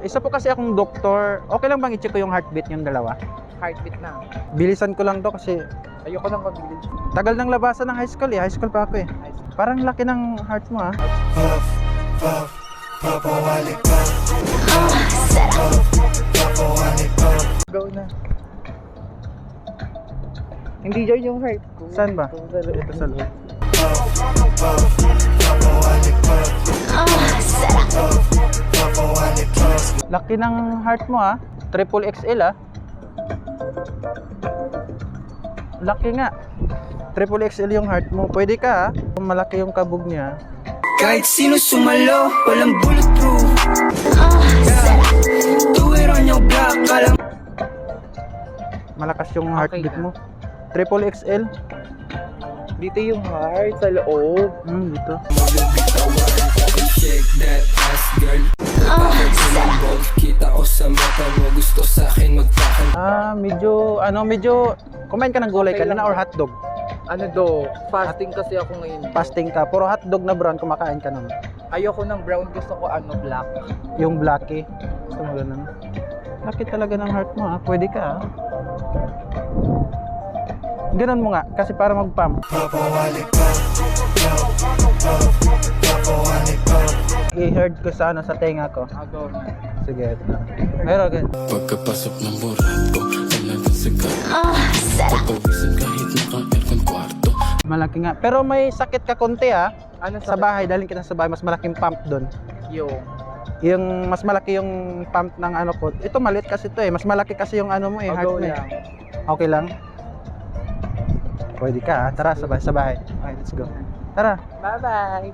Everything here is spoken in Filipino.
Isa po kasi akong doktor. Okay lang bang i-check ko yung heartbeat yung dalawa? Heartbeat na. Bilisan ko lang to kasi Ayoko nang mabilis. tagal ng labasan ng high school eh. High school pa ako eh. Parang laki ng heart mo ah. Go na. Hindi dyan yung heart ko. Saan ba? Ito sa loob. Ito sa loob. Laki ng heart mo ah. Triple XL ah. Laki nga. Triple XL yung heart mo. Pwede ka ah. Malaki yung kabog niya. Kahit sino sumalo, walang bulletproof. Do it on your block, alam. Malakas yung Okay heartbeat na. mo. Triple XL. Dito yung heart sa loob. Dito. Shake that ass, girl. Bakit sumabog? Kita ko sa mata mo, gusto sa akin magpakan. Medyo kumain ka ng gulay Okay kanina lang. or hotdog? Ano do? Fasting kasi ako ngayon. Fasting ka, puro hotdog na brown kumakain ka naman. Ayoko ng brown, gusto ko black. Yung blacky. Gusto mo ganun. Laki talaga ng heart mo ah. Pwede ka ah. Ganun mo nga, kasi para mag-pump. I-heard ko sa sa tenga ko. Go na. Sige, ito na. Meron agad. Pagkapasok ng burat ko, kailangan sa papawisan kahit naka-aircon kwarto. Malaki nga. Pero may sakit ka konti ah. Ano Sa bahay, dalhin kita sa bahay, mas malaking pump doon. Yung Yung mas malaki yung pump ng ano ko. Ito maliit kasi ito eh. Mas malaki kasi yung ano mo eh, heart go mo eh. lang. Okay lang? Pwede ka ah. Tara, sa bahay. Okay, let's go. Tara. Bye-bye.